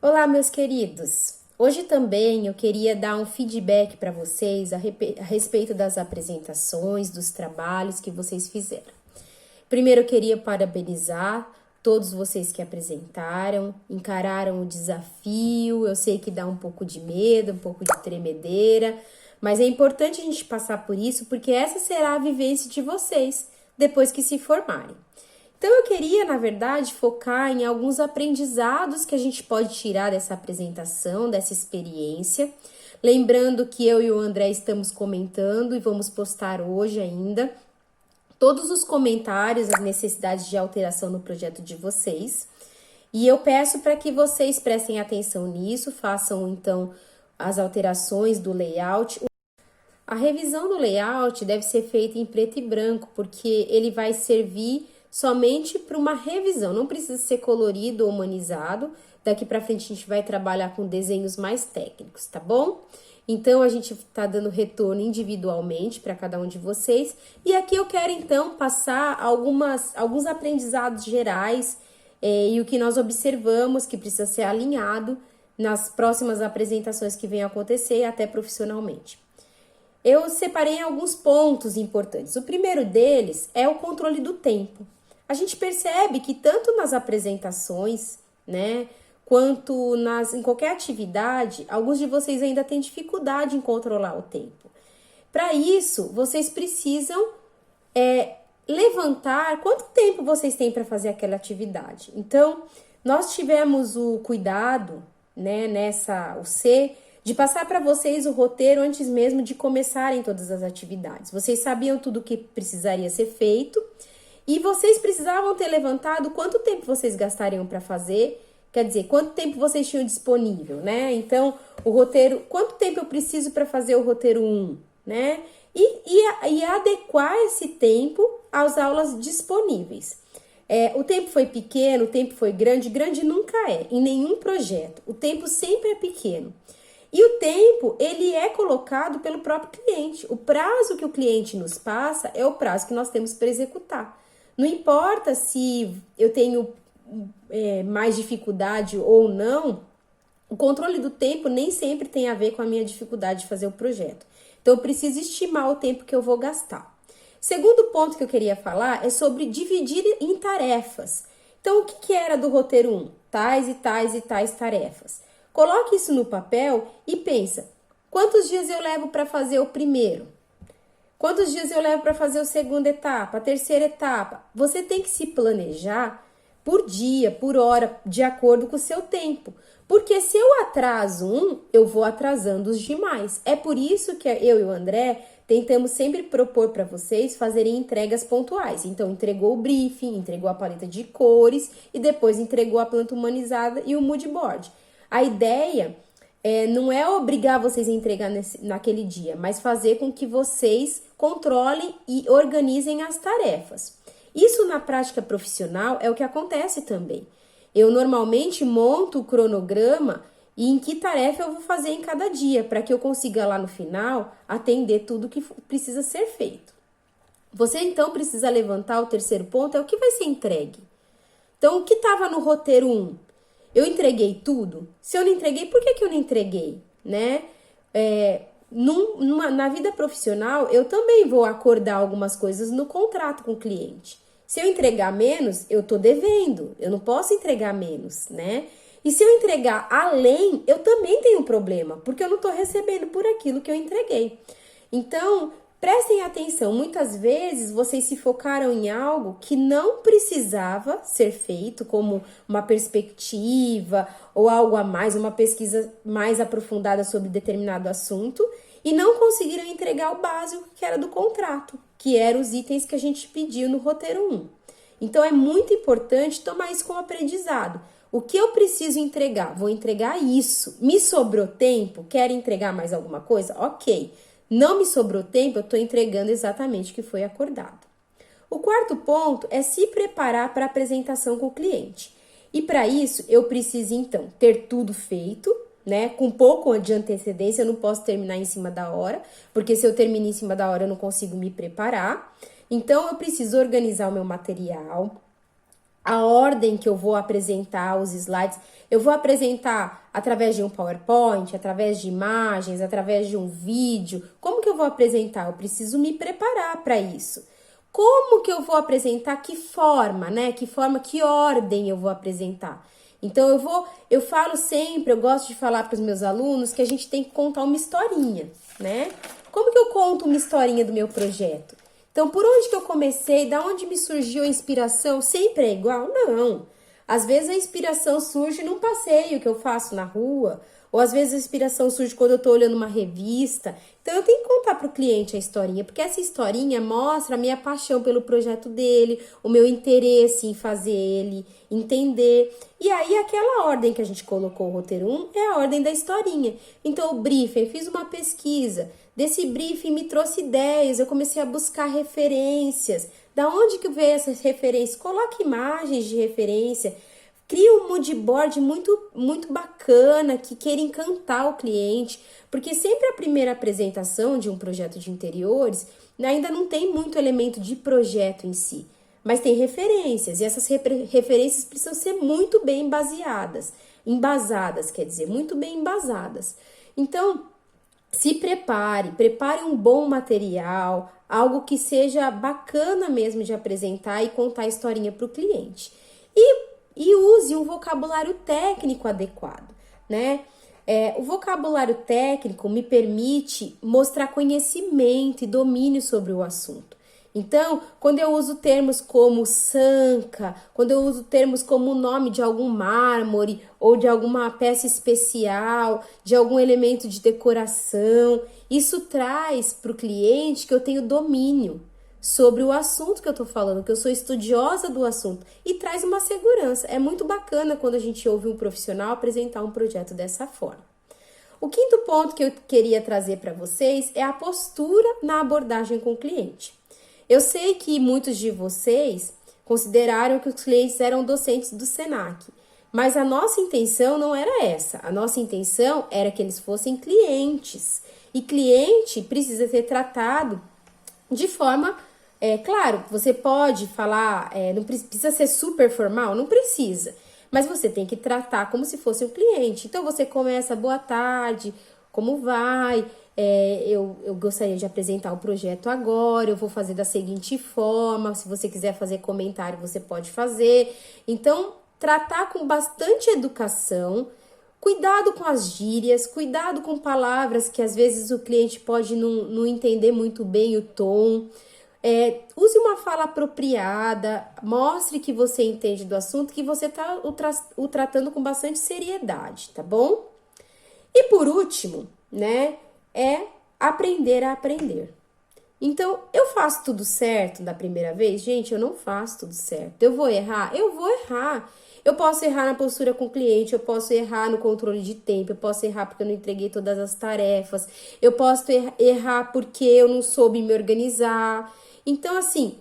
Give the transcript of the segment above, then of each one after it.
Olá, meus queridos! Hoje também eu queria dar um feedback para vocês a respeito das apresentações, dos trabalhos que vocês fizeram. Primeiro, eu queria parabenizar todos vocês que apresentaram, encararam o desafio. Eu sei que dá um pouco de medo, um pouco de tremedeira, mas é importante a gente passar por isso porque essa será a vivência de vocês depois que se formarem. Então, eu queria, na verdade, focar em alguns aprendizados que a gente pode tirar dessa apresentação, dessa experiência. Lembrando que eu e o André estamos comentando e vamos postar hoje ainda todos os comentários, as necessidades de alteração no projeto de vocês. E eu peço para que vocês prestem atenção nisso, façam então as alterações do layout. A revisão do layout deve ser feita em preto e branco, porque ele vai servir somente para uma revisão, não precisa ser colorido ou humanizado. Daqui para frente a gente vai trabalhar com desenhos mais técnicos, tá bom? Então a gente está dando retorno individualmente para cada um de vocês. E aqui eu quero então passar alguns aprendizados gerais e o que nós observamos que precisa ser alinhado nas próximas apresentações que venham acontecer, até profissionalmente. Eu separei alguns pontos importantes. O primeiro deles é o controle do tempo. A gente percebe que tanto nas apresentações, né, quanto em qualquer atividade, alguns de vocês ainda têm dificuldade em controlar o tempo. Para isso, vocês precisam levantar quanto tempo vocês têm para fazer aquela atividade. Então, nós tivemos o cuidado, né, o C, de passar para vocês o roteiro antes mesmo de começarem todas as atividades. Vocês sabiam tudo o que precisaria ser feito e vocês precisavam ter levantado quanto tempo vocês gastariam para fazer, quer dizer, quanto tempo vocês tinham disponível, né? Então, o roteiro, quanto tempo eu preciso para fazer o roteiro 1, né? E adequar esse tempo às aulas disponíveis. O tempo foi pequeno, o tempo foi grande, grande nunca é, em nenhum projeto. O tempo sempre é pequeno. E o tempo, ele é colocado pelo próprio cliente. O prazo que o cliente nos passa é o prazo que nós temos para executar. Não importa se eu tenho mais dificuldade ou não, o controle do tempo nem sempre tem a ver com a minha dificuldade de fazer o projeto. Então, eu preciso estimar o tempo que eu vou gastar. Segundo ponto que eu queria falar é sobre dividir em tarefas. Então, o que era do roteiro 1? Tais e tais e tais tarefas. Coloque isso no papel e pensa, quantos dias eu levo para fazer o primeiro? Quantos dias eu levo para fazer a segunda etapa, a terceira etapa? Você tem que se planejar por dia, por hora, de acordo com o seu tempo. Porque se eu atraso eu vou atrasando os demais. É por isso que eu e o André tentamos sempre propor para vocês fazerem entregas pontuais. Então, entregou o briefing, entregou a paleta de cores e depois entregou a planta humanizada e o mood board. A ideia não é obrigar vocês a entregar naquele dia, mas fazer com que vocês controlem e organizem as tarefas. Isso na prática profissional é o que acontece também. Eu normalmente monto o cronograma e em que tarefa eu vou fazer em cada dia, para que eu consiga lá no final atender tudo que precisa ser feito. Você então precisa levantar o terceiro ponto, é o que vai ser entregue. Então, o que estava no roteiro 1? Eu entreguei tudo? Se eu não entreguei, por que eu não entreguei? Né? Na vida profissional, eu também vou acordar algumas coisas no contrato com o cliente. Se eu entregar menos, eu tô devendo. Eu não posso entregar menos, né? E se eu entregar além, eu também tenho um problema, porque eu não tô recebendo por aquilo que eu entreguei. Então, prestem atenção, muitas vezes vocês se focaram em algo que não precisava ser feito, como uma perspectiva ou algo a mais, uma pesquisa mais aprofundada sobre determinado assunto, e não conseguiram entregar o básico que era do contrato, que eram os itens que a gente pediu no roteiro 1. Então, é muito importante tomar isso como aprendizado. O que eu preciso entregar? Vou entregar isso. Me sobrou tempo? Quero entregar mais alguma coisa? Ok. Não me sobrou tempo, eu estou entregando exatamente o que foi acordado. O quarto ponto é se preparar para a apresentação com o cliente. E para isso, eu preciso, então, ter tudo feito, né? Com um pouco de antecedência, eu não posso terminar em cima da hora, porque se eu termino em cima da hora, eu não consigo me preparar. Então, eu preciso organizar o meu material, a ordem que eu vou apresentar os slides. Eu vou apresentar através de um PowerPoint, através de imagens, através de um vídeo. Como que eu vou apresentar? Eu preciso me preparar para isso. Como que eu vou apresentar? Que forma, né? Que forma, que ordem eu vou apresentar? Então eu falo sempre, eu gosto de falar para os meus alunos que a gente tem que contar uma historinha, né? Como que eu conto uma historinha do meu projeto? Então, por onde que eu comecei? Da onde me surgiu a inspiração? Sempre é igual? Não. Às vezes a inspiração surge num passeio que eu faço na rua, ou às vezes a inspiração surge quando eu estou olhando uma revista. Então eu tenho que contar para o cliente a historinha, porque essa historinha mostra a minha paixão pelo projeto dele, o meu interesse em fazer ele entender. E aí aquela ordem que a gente colocou o roteiro 1 é a ordem da historinha. Então o briefing, eu fiz uma pesquisa. Desse briefing me trouxe ideias, eu comecei a buscar referências. Da onde que veio essas referências? Coloque imagens de referência. Cria um mood board muito bacana que queira encantar o cliente, porque sempre a primeira apresentação de um projeto de interiores ainda não tem muito elemento de projeto em si, mas tem referências, e essas referências precisam ser muito bem embasadas, quer dizer, muito bem embasadas. Então, se prepare um bom material, algo que seja bacana mesmo de apresentar e contar a historinha para o cliente. E use um vocabulário técnico adequado, né? O vocabulário técnico me permite mostrar conhecimento e domínio sobre o assunto. Então, quando eu uso termos como sanca, quando eu uso termos como o nome de algum mármore ou de alguma peça especial, de algum elemento de decoração, isso traz para o cliente que eu tenho domínio sobre o assunto que eu tô falando, que eu sou estudiosa do assunto, e traz uma segurança. É muito bacana quando a gente ouve um profissional apresentar um projeto dessa forma. O quinto ponto que eu queria trazer para vocês é a postura na abordagem com o cliente. Eu sei que muitos de vocês consideraram que os clientes eram docentes do Senac, mas a nossa intenção não era essa. A nossa intenção era que eles fossem clientes. E cliente precisa ser tratado de forma... claro, você pode falar, não precisa ser super formal, não precisa. Mas você tem que tratar como se fosse um cliente. Então, você começa, boa tarde, como vai? Eu gostaria de apresentar o projeto agora, eu vou fazer da seguinte forma, se você quiser fazer comentário, você pode fazer. Então, tratar com bastante educação, cuidado com as gírias, cuidado com palavras que às vezes o cliente pode não entender muito bem o tom. Use uma fala apropriada, mostre que você entende do assunto, que você está o tratando com bastante seriedade, tá bom? E por último, né, aprender a aprender. Então, eu faço tudo certo da primeira vez? Gente, eu não faço tudo certo. Eu vou errar? Eu vou errar. Eu posso errar na postura com o cliente, eu posso errar no controle de tempo, eu posso errar porque eu não entreguei todas as tarefas, eu posso errar porque eu não soube me organizar. Então, assim,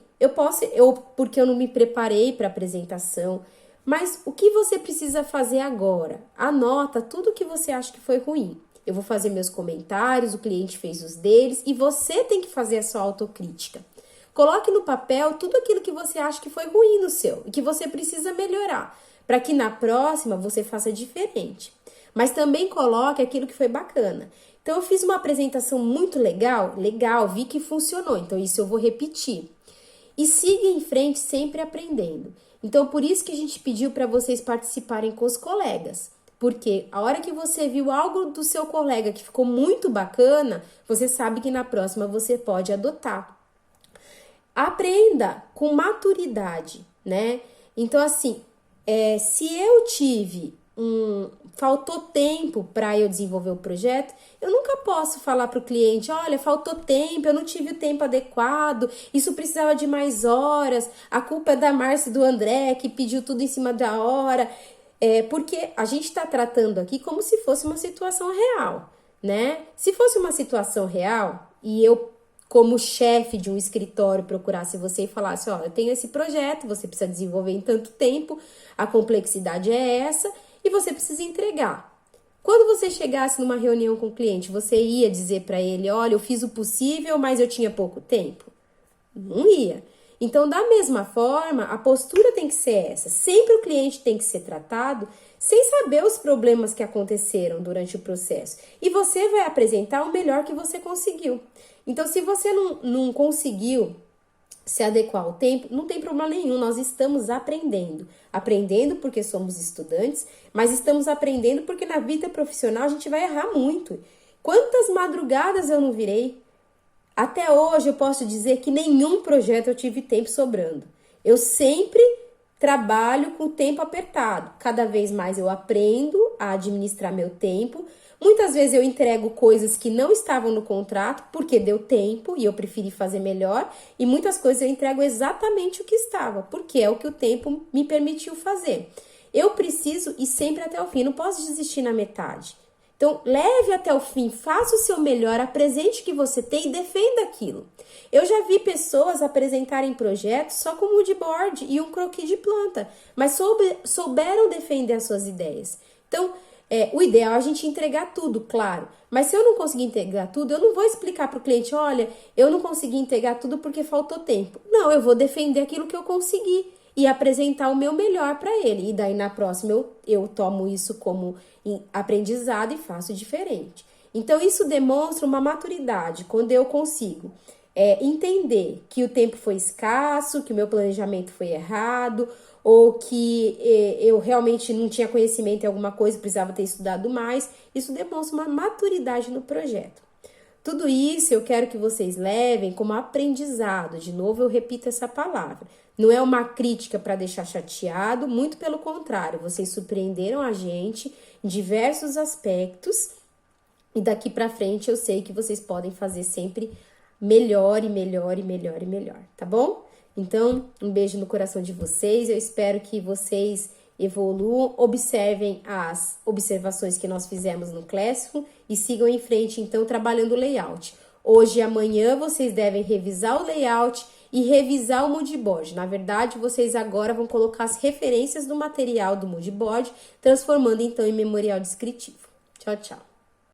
porque eu não me preparei para a apresentação. Mas o que você precisa fazer agora? Anota tudo que você acha que foi ruim. Eu vou fazer meus comentários, o cliente fez os deles e você tem que fazer a sua autocrítica. Coloque no papel tudo aquilo que você acha que foi ruim no seu e que você precisa melhorar, para que na próxima você faça diferente. Mas também coloque aquilo que foi bacana. Então, eu fiz uma apresentação muito legal, vi que funcionou, então isso eu vou repetir. E siga em frente sempre aprendendo. Então, por isso que a gente pediu para vocês participarem com os colegas. Porque a hora que você viu algo do seu colega que ficou muito bacana, você sabe que na próxima você pode adotar. Aprenda com maturidade, né? Então, assim, se eu faltou tempo para eu desenvolver o projeto, eu nunca posso falar para o cliente, olha, faltou tempo, eu não tive o tempo adequado, isso precisava de mais horas, a culpa é da Márcia e do André, que pediu tudo em cima da hora. Porque a gente está tratando aqui como se fosse uma situação real, né? Se fosse uma situação real e eu, como chefe de um escritório, procurasse você e falasse, ó, eu tenho esse projeto, você precisa desenvolver em tanto tempo, a complexidade é essa e você precisa entregar. Quando você chegasse numa reunião com o cliente, você ia dizer para ele, olha, eu fiz o possível, mas eu tinha pouco tempo? Não ia. Então, da mesma forma, a postura tem que ser essa. Sempre o cliente tem que ser tratado sem saber os problemas que aconteceram durante o processo. E você vai apresentar o melhor que você conseguiu. Então, se você não conseguiu se adequar ao tempo, não tem problema nenhum, nós estamos aprendendo. Aprendendo porque somos estudantes, mas estamos aprendendo porque na vida profissional a gente vai errar muito. Quantas madrugadas eu não virei? Até hoje eu posso dizer que nenhum projeto eu tive tempo sobrando. Eu sempre trabalho com o tempo apertado. Cada vez mais eu aprendo a administrar meu tempo. Muitas vezes eu entrego coisas que não estavam no contrato porque deu tempo e eu preferi fazer melhor. E muitas coisas eu entrego exatamente o que estava, porque é o que o tempo me permitiu fazer. Eu preciso ir sempre até o fim, não posso desistir na metade. Então, leve até o fim, faça o seu melhor, apresente o que você tem e defenda aquilo. Eu já vi pessoas apresentarem projetos só com mood board e um croquis de planta, mas souberam defender as suas ideias. Então, o ideal é a gente entregar tudo, claro. Mas se eu não conseguir entregar tudo, eu não vou explicar para o cliente, olha, eu não consegui entregar tudo porque faltou tempo. Não, eu vou defender aquilo que eu consegui e apresentar o meu melhor para ele. E daí na próxima eu tomo isso como aprendizado e faço diferente. Então isso demonstra uma maturidade quando eu consigo entender que o tempo foi escasso, que o meu planejamento foi errado, ou que eu realmente não tinha conhecimento em alguma coisa, precisava ter estudado mais. Isso demonstra uma maturidade no projeto. Tudo isso eu quero que vocês levem como aprendizado. De novo, eu repito essa palavra. Não é uma crítica para deixar chateado, muito pelo contrário. Vocês surpreenderam a gente em diversos aspectos e daqui para frente eu sei que vocês podem fazer sempre melhor e melhor e melhor e melhor, tá bom? Então, um beijo no coração de vocês. Eu espero que vocês evoluam, observem as observações que nós fizemos no Classroom e sigam em frente, então, trabalhando o layout. Hoje e amanhã vocês devem revisar o layout e revisar o moodboard. Na verdade, vocês agora vão colocar as referências do material do moodboard, transformando então em memorial descritivo. Tchau, tchau.